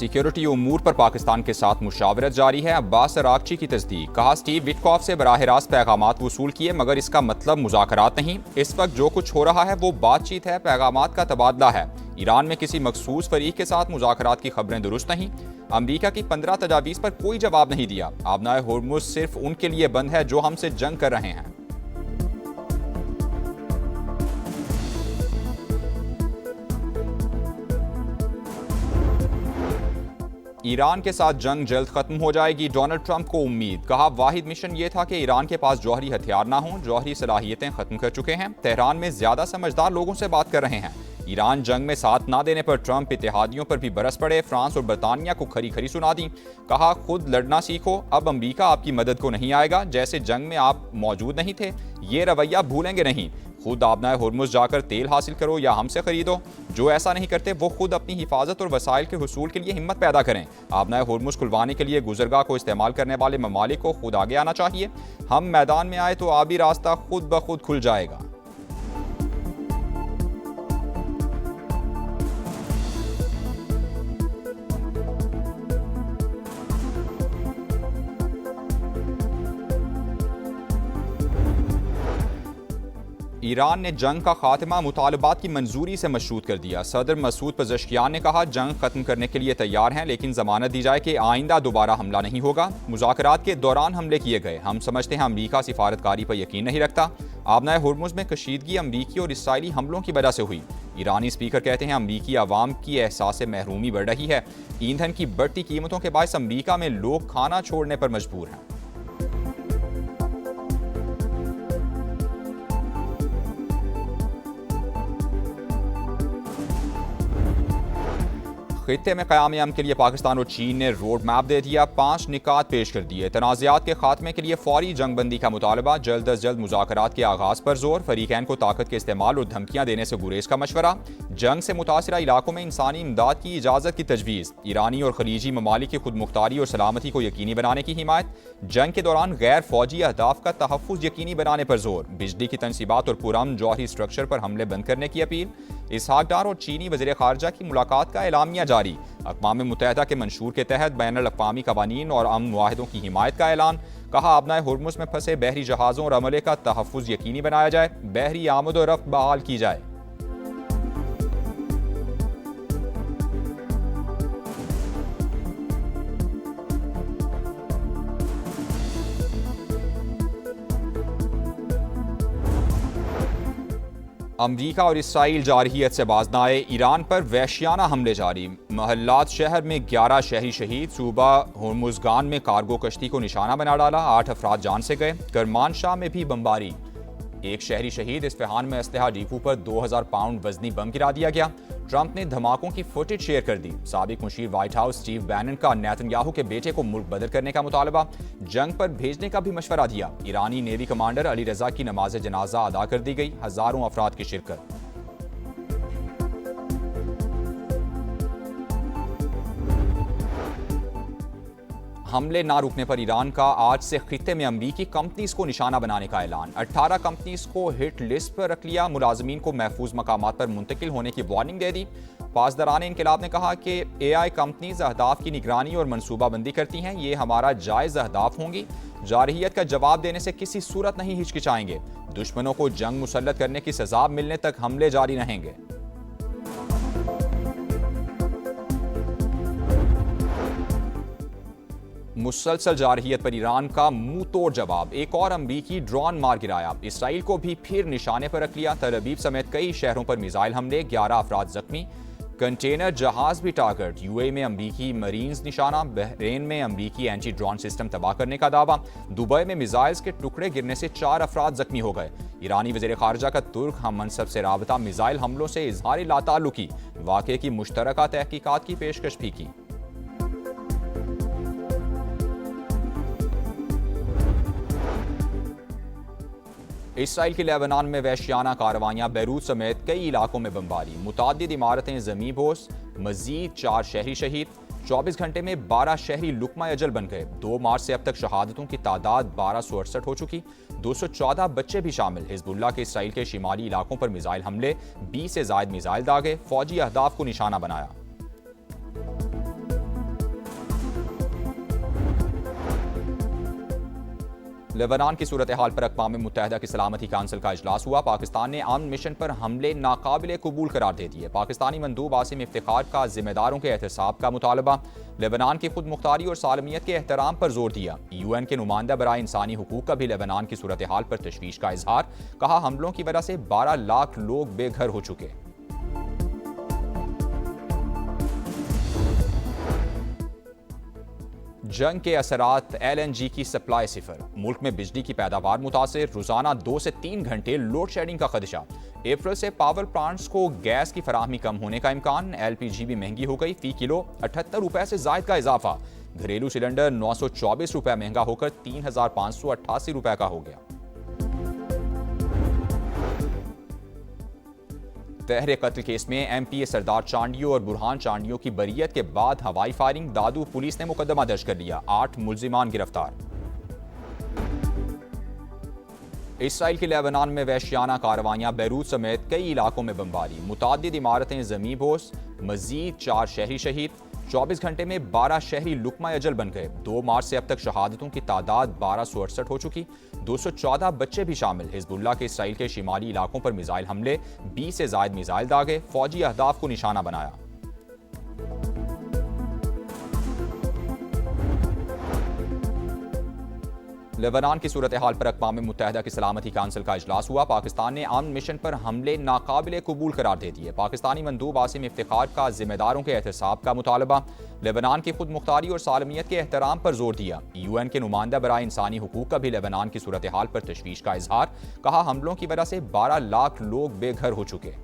Security उमूर पर पाकिस्तान के साथ मुशावरत जारी है। अब्बास अरागची की तस्दीक, कहा स्टीव विटकॉफ से बराह रास्त पैगामात वसूल किए मगर इसका मतलब मुज़ाकरात नहीं। इस वक्त जो कुछ हो रहा है वो बातचीत है, पैगामात का तबादला है। ईरान में किसी मखसूस फरीक के साथ मुज़ाकरात की खबरें दुरुस्त नहीं। अमरीका की 15 तजावीज़ पर कोई जवाब नहीं दिया। आबनाए होर्मुज़ सिर्फ उनके लिए बंद है जो हमसे जंग कर रहे हैं। ईरान के साथ जंग जल्द खत्म हो जाएगी, डोनाल्ड ट्रंप को उम्मीद। कहा वाहिद मिशन ये था कि ईरान के पास जौहरी हथियार ना हों, जौहरी सलाहियतें खत्म कर चुके हैं। तेहरान में ज्यादा समझदार लोगों से बात कर रहे हैं। ईरान जंग में साथ ना देने पर ट्रंप इत्तेहादियों पर भी बरस पड़े। फ्रांस और बरतानिया को खरी खरी सुना दी। कहा खुद लड़ना सीखो, अब अमरीका आपकी मदद को नहीं आएगा। जैसे जंग में आप मौजूद नहीं थे, ये रवैया भूलेंगे नहीं। खुद आबनाए होर्मुज़ जाकर तेल हासिल करो या हमसे खरीदो। जो ऐसा नहीं करते वो खुद अपनी हिफाजत और वसाइल के हुसूल के लिए हिम्मत पैदा करें। आबनाए होर्मुज़ खुलवाने के लिए गुजरगाह को इस्तेमाल करने वाले ममालिक को खुद आगे आना चाहिए। हम मैदान में आए तो आबी रास्ता खुद ब खुद खुल जाएगा। ईरान ने जंग का खात्मा मुतालबात की मंजूरी से मशरूत कर दिया। सदर मसूद पज़ेश्कियान ने कहा जंग खत्म करने के लिए तैयार हैं, लेकिन जमानत दी जाए कि आइंदा दोबारा हमला नहीं होगा। मुज़ाकरात के दौरान हमले किए गए। हम समझते हैं अमरीका सिफारतकारी पर यकीन नहीं रखता। आबनाए होर्मुज़ में कशीदगी अमरीकी और इसराइली हमलों की वजह से हुई। ईरानी स्पीकर कहते हैं अमरीकी आवाम की एहसास महरूमी बढ़ रही है। ईंधन की बढ़ती कीमतों के बायस अमरीका में लोग खाना छोड़ने पर मजबूर हैं। खित्ते में क़याम अमन के लिए पाकिस्तान और चीन ने रोड मैप दे दिया। 5 निकात पेश कर दिए। तनाज़ात के खात्मे के लिए फौरी जंगबंदी का मुतालबा, जल्द अज जल्द मुज़ाकरात के आगाज़ पर जोर, फरीकैन को ताकत के इस्तेमाल और धमकियाँ देने से गुरेज का मशवरा, जंग से मुतासरा इलाकों में इंसानी इमदाद की इजाज़त की तजवीज़, ईरानी और खलीजी ममालिक की खुद मुख्तारी और सलामती को यकीनी बनाने की हिमायत, जंग के दौरान गैर फौजी अहदाफ का तहफ़्फ़ुज़ यकीनी बनाने पर जोर, बिजली की तनसीबात और पुरअमन जौहरी स्ट्रक्चर पर हमले बंद करने की अपील। इसहाक डार और चीनी वज़ीर ख़ारजा की मुलाकात का एलामिया जारी। अक़वाम मुत्तहिदा के मंशूर के तहत बैनुल अक़वामी क़वानीन और अमन मुआहिदों की हिमायत का ऐलान। कहा आबनाए होर्मुज़ में फंसे बहरी जहाज़ों और अमले का तहफ़्फ़ुज़ यकीनी बनाया जाए, बहरी आमद और रफ्त बहाल की जाए। अमरीका और इसराइल जारहियत से बाज न आए, ईरान पर वहशियाना हमले जारी। महल्लात शहर में 11 शहरी शहीद। सूबा होर्मुज़गान में कार्गो कश्ती को निशाना बना डाला, 8 अफराद जान से गए। करमानशाह में भी बमबारी, 1 शहरी शहीद। इस्फहान में असलहा डिपो पर 2000 पाउंड वजनी बम गिरा दिया गया। ट्रंप ने धमाकों की फुटेज शेयर कर दी। साबिक मुशीर व्हाइट हाउस स्टीव बैनन का नेतन्याहू के बेटे को मुल्क बदर करने का मुतालबा, जंग पर भेजने का भी मशवरा दिया। ईरानी नेवी कमांडर अली रजा की नमाज जनाजा अदा कर दी गई, हजारों अफराद की शिरकत। हमले ना रुकने पर ईरान का आज से खित्ते में अमरीकी कंपनीज को निशाना बनाने का ऐलान। 18 कंपनीज को हिट लिस्ट पर रख लिया। मुलाजमीन को महफूज मकामात पर मुंतकिल होने की वार्निंग दे दी। पासदारान इनकलाब ने कहा कि AI कंपनीज अहदाफ की निगरानी और मनसूबाबंदी करती हैं, ये हमारा जायज़ अहदाफ होंगी। जारहियत का जवाब देने से किसी सूरत नहीं हिचकिचाएंगे। दुश्मनों को जंग मुसल्लत करने की सजा मिलने तक हमले जारी रहेंगे। मुसलसल जारहियत पर ईरान का मुंह तोड़ जवाब। एक और अमरीकी ड्रोन मार गिराया। इसराइल को भी फिर निशाने पर रख लिया। तल अवीव समेत कई शहरों पर मिसाइल हमले, 11 अफराद जख्मी। कंटेनर जहाज भी टारगेट। UAE में अमरीकी मरीन्स निशाना। बहरेन में अमरीकी एंटी ड्रोन सिस्टम तबाह करने का दावा। दुबई में मिसाइल्स के टुकड़े गिरने से 4 अफराद जख्मी हो गए। ईरानी वज़ीर ख़ारजा का तुर्क हम मनसब से राबता, मिसाइल हमलों से इजहार लाताल्लुकी, वाक़े की मुश्तरका तहकीकात की पेशकश भी की। इसराइल के लेबनान में वहशियाना कार्रवाइयाँ, बैरूत समेत कई इलाकों में बमबारी, मुतादिद इमारतें ज़मीं बोस, मजीद 4 शहरी शहीद। 24 घंटे में 12 शहरी लुकमा अजल बन गए। 2 मार्च से अब तक शहादतों की तादाद 1268 हो चुकी। 214 बच्चे भी शामिल। हिजबुल्लाह के इसराइल के शिमाली इलाकों पर मिसाइल हमले, 20 से ज़ायद मिसाइल दागे, फौजी अहदाफ को निशाना बनाया। लेबनान की सूरत हाल पर अक़वाम मुत्तहिदा की सलामती काउंसिल का इजलास हुआ। पाकिस्तान ने अमन मिशन पर हमले नाकाबिले कबूल करार दे दिए। पाकिस्तानी मंदूब आसिम इफ्तिखार का जिम्मेदारों के एहतसाब का मुतालबा। लेबनान की खुद मुख्तारी और सालमियत के एहतराम पर जोर दिया। UN के नुमाइंदा बराए इंसानी हुकूक का भी लेबनान की सूरत हाल पर तशवीश का इजहार। कहा, हमलों की वजह से 12 लाख लोग बेघर हो चुके। जंग के असरात LNG की सप्लाई सिफर। मुल्क में बिजली की पैदावार मुतासिर। रोजाना 2 से 3 घंटे लोड शेडिंग का खदशा। अप्रैल से पावर प्लांट्स को गैस की फराहमी कम होने का इम्कान। LPG भी महंगी हो गई, फी किलो 78 रुपए से जायद का इजाफा। घरेलू सिलेंडर 924 रुपए महंगा होकर 3588 रुपए का हो गया। तहरे कत्ल केस में MPA सरदार चांडियो और बुरहान चांडियो की बरीयत के बाद हवाई फायरिंग। दादू पुलिस ने मुकदमा दर्ज कर लिया। 8 मुल्जिमान गिरफ्तार। इसराइल के लेबनान में वहशियाना कार्रवाइयां। बैरूत समेत कई इलाकों में बमबारी। मुतादिद इमारतें ज़मींदोज़। मजीद 4 शहरी शहीद। 24 घंटे में 12 शहरी लुकमा अजल बन गए। 2 मार्च से अब तक शहादतों की तादाद 1268 हो चुकी। 214 बच्चे भी शामिल। हिजबुल्लाह के इसराइल के शिमाली इलाकों पर मिसाइल हमले। 20 से जायद मिसाइल दागे। फौजी अहदाफ को निशाना बनाया। लेबनान की सूरत हाल पर अक़वाम मुत्तहिदा की सलामती काउंसिल का इजलास हुआ। पाकिस्तान ने अमन मिशन पर हमले नाकाबिले कबूल करार दे दिए। पाकिस्तानी मंदूब आसिम इफ्तिखार का जिम्मेदारों के एहतसाब का मुतालबा। लेबनान की खुद मुख्तारी और सालमियत के एहतराम पर जोर दिया। UN के नुमाइंदा बराए इंसानी हुकूक का भी लेबनान की सूरत हाल पर तशवीश का इजहार। कहा, हमलों की वजह से 12 लाख लोग बेघर हो चुके।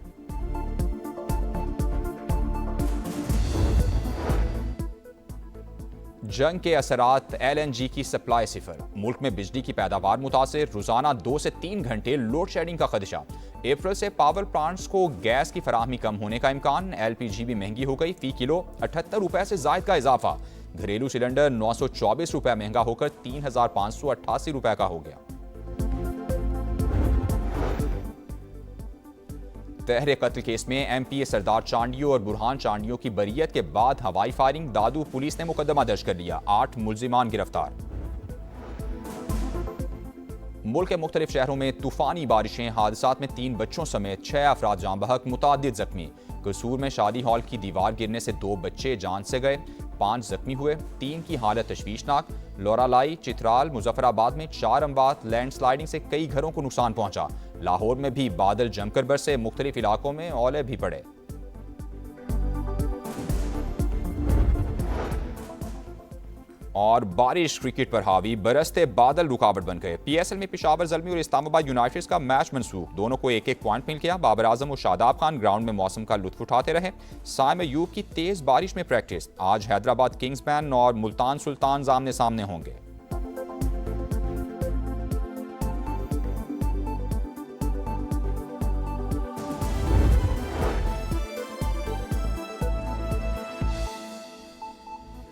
जंग के असरात LNG की सप्लाई सिफर। मुल्क में बिजली की पैदावार मुतासिर। रोजाना 2 से 3 घंटे लोड शेडिंग का खदशा। अप्रैल से पावर प्लांट्स को गैस की फराहमी कम होने का इम्कान। LPG भी महंगी हो गई, फी किलो 78 रुपए से जायद का इजाफा। घरेलू सिलेंडर 924 रुपए महंगा होकर 3588 रुपए का हो गया। तहरे कत्ल केस में MPA सरदार चांडियो और बुरहान चांडियो की बरीयत के बाद हवाई फायरिंग। दादू पुलिस ने मुकदमा दर्ज कर लिया। 8 मुल्जिमान गिरफ्तार। मुल्क के मुख्तलिफ शहरों में तूफानी बारिशें। हादसात में 3 बच्चों समेत 6 अफराद जान बहक, मुतादिद जख्मी। कसूर में शादी हॉल की दीवार गिरने से 2 बच्चे जान से गए, 5 जख्मी हुए, 3 की हालत तशवीशनाक। लोरालाई, चित्राल, मुजफ्फराबाद में 4 अमवात। लैंडस्लाइडिंग से कई घरों को नुकसान पहुंचा। लाहौर में भी बादल जमकर बरसे। मुख्तलिफ इलाकों में ओले भी पड़े। और बारिश क्रिकेट पर हावी। बरसते बादल रुकावट बन गए। PSL में पेशावर ज़ल्मी और इस्लामाबाद यूनाइटेड का मैच मनसूख। दोनों को 1-1 पॉइंट मिल गया। बाबर आजम और शादाब खान ग्राउंड में मौसम का लुत्फ उठाते रहे। साइम अयूब की तेज बारिश में प्रैक्टिस। आज हैदराबाद किंग्समैन और मुल्तान सुल्तान आमने सामने होंगे।